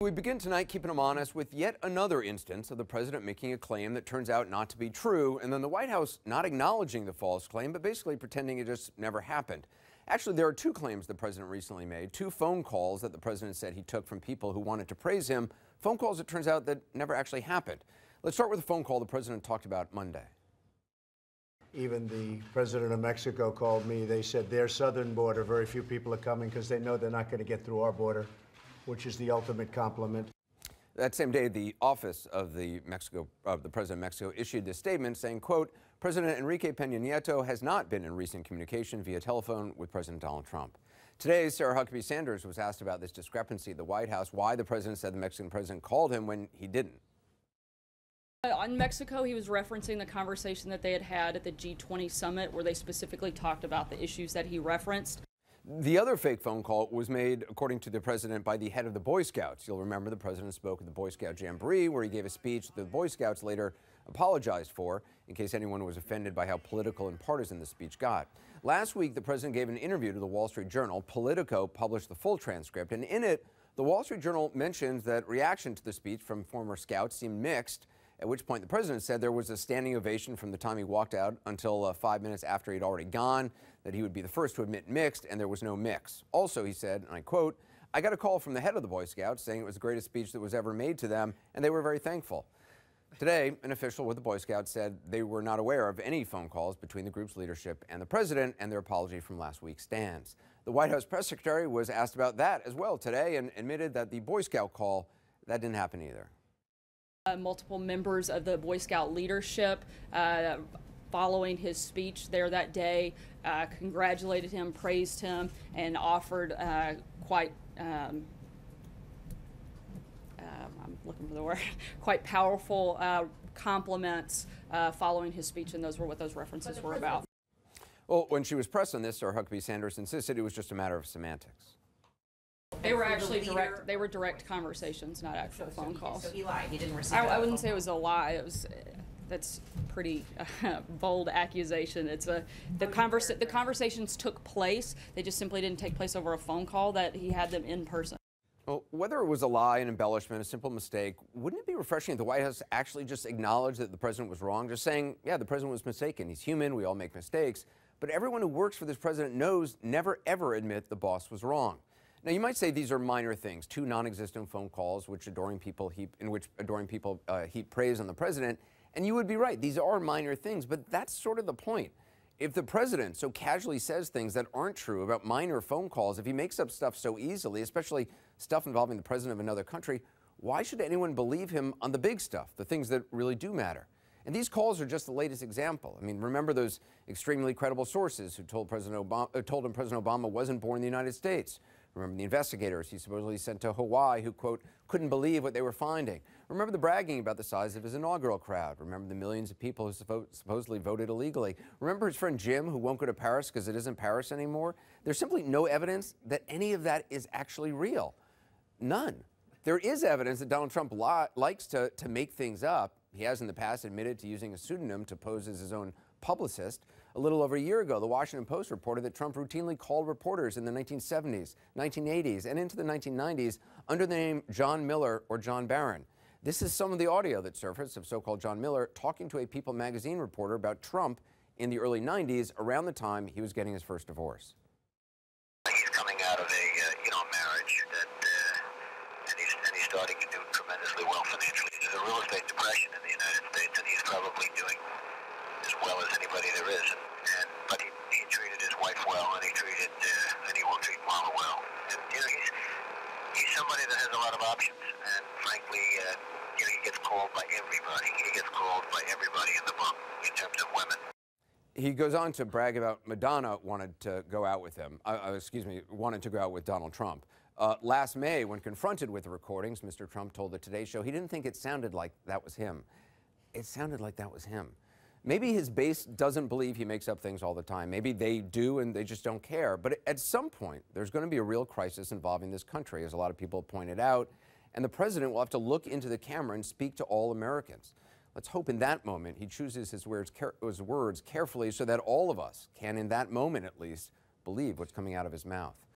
We begin tonight keeping them honest with yet another instance of the president making a claim that turns out not to be true, and then the White House not acknowledging the false claim, but basically pretending it just never happened. Actually, there are two claims the president recently made, two phone calls that the president said he took from people who wanted to praise him, phone calls it turns out that never actually happened. Let's start with a phone call the president talked about Monday. Even the president of Mexico called me. They said their southern border, very few people are coming because they know they're not going to get through our border, which is the ultimate compliment. That same day, the office of the president of Mexico issued this statement saying, quote, President Enrique Peña Nieto has not been in recent communication via telephone with President Donald Trump. Today, Sarah Huckabee Sanders was asked about this discrepancy at the White House, why the president said the Mexican president called him when he didn't. On Mexico, he was referencing the conversation that they had had at the G20 summit where they specifically talked about the issues that he referenced. The other fake phone call was made, according to the president, by the head of the Boy Scouts. You'll remember the president spoke at the Boy Scout Jamboree, where he gave a speech that the Boy Scouts later apologized for, in case anyone was offended by how political and partisan the speech got. Last week, the president gave an interview to the Wall Street Journal. Politico published the full transcript, and in it, the Wall Street Journal mentions that reaction to the speech from former Scouts seemed mixed, at which point the president said there was a standing ovation from the time he walked out until 5 minutes after he'd already gone, that he would be the first to admit mixed, and there was no mix. Also, he said, and I quote, I got a call from the head of the Boy Scouts saying it was the greatest speech that was ever made to them, and they were very thankful. Today, an official with the Boy Scouts said they were not aware of any phone calls between the group's leadership and the president, and their apology from last week stands. The White House press secretary was asked about that as well today and admitted that the Boy Scout call, that didn't happen either. Multiple members of the Boy Scout leadership following his speech there that day congratulated him, praised him, and offered I'm looking for the word, quite powerful compliments following his speech, and those were what those references were about. Well, when she was pressed on this, Sarah Huckabee Sanders insisted it was just a matter of semantics. They were actually direct. They were direct conversations, not actual phone calls. So he lied. He didn't receive. I wouldn't say it was a lie. It was. That's pretty bold accusation. It's the conversations took place. They just simply didn't take place over a phone call. That he had them in person. Well, whether it was a lie, an embellishment, a simple mistake, wouldn't it be refreshing if the White House actually just acknowledged that the president was wrong? Just saying, yeah, the president was mistaken. He's human. We all make mistakes. But everyone who works for this president knows never ever admit the boss was wrong. Now, you might say these are minor things, two non-existent phone calls in which adoring people heap praise on the president, and you would be right. These are minor things, but that's sort of the point. If the president so casually says things that aren't true about minor phone calls, if he makes up stuff so easily, especially stuff involving the president of another country, why should anyone believe him on the big stuff, the things that really do matter? And these calls are just the latest example. I mean, remember those extremely credible sources who told him President Obama wasn't born in the United States. Remember the investigators he supposedly sent to Hawaii who, quote, couldn't believe what they were finding. Remember the bragging about the size of his inaugural crowd. Remember the millions of people who supposedly voted illegally. Remember his friend Jim who won't go to Paris because it isn't Paris anymore. There's simply no evidence that any of that is actually real. None. There is evidence that Donald Trump likes to make things up. He has in the past admitted to using a pseudonym to pose as his own publicist. A little over a year ago, the Washington Post reported that Trump routinely called reporters in the 1970s, 1980s, and into the 1990s under the name John Miller or John Barron. This is some of the audio that surfaced of so-called John Miller talking to a People magazine reporter about Trump in the early 90s, around the time he was getting his first divorce. He's coming out of a marriage and he's starting to do tremendously well financially. There's a real estate depression in the United States, and he's probably doing as well as anybody there is. But he treated his wife well, and he will treat Mama well. And he's somebody that has a lot of options. And frankly, he gets called by everybody. He gets called by everybody in the book in terms of women. He goes on to brag about Madonna wanted to go out with him. Wanted to go out with Donald Trump. Last May, when confronted with the recordings, Mr. Trump told the Today Show he didn't think it sounded like that was him. It sounded like that was him. Maybe his base doesn't believe he makes up things all the time. Maybe they do and they just don't care. But at some point, there's going to be a real crisis involving this country, as a lot of people have pointed out. And the president will have to look into the camera and speak to all Americans. Let's hope in that moment he chooses his words carefully so that all of us can, in that moment at least, believe what's coming out of his mouth.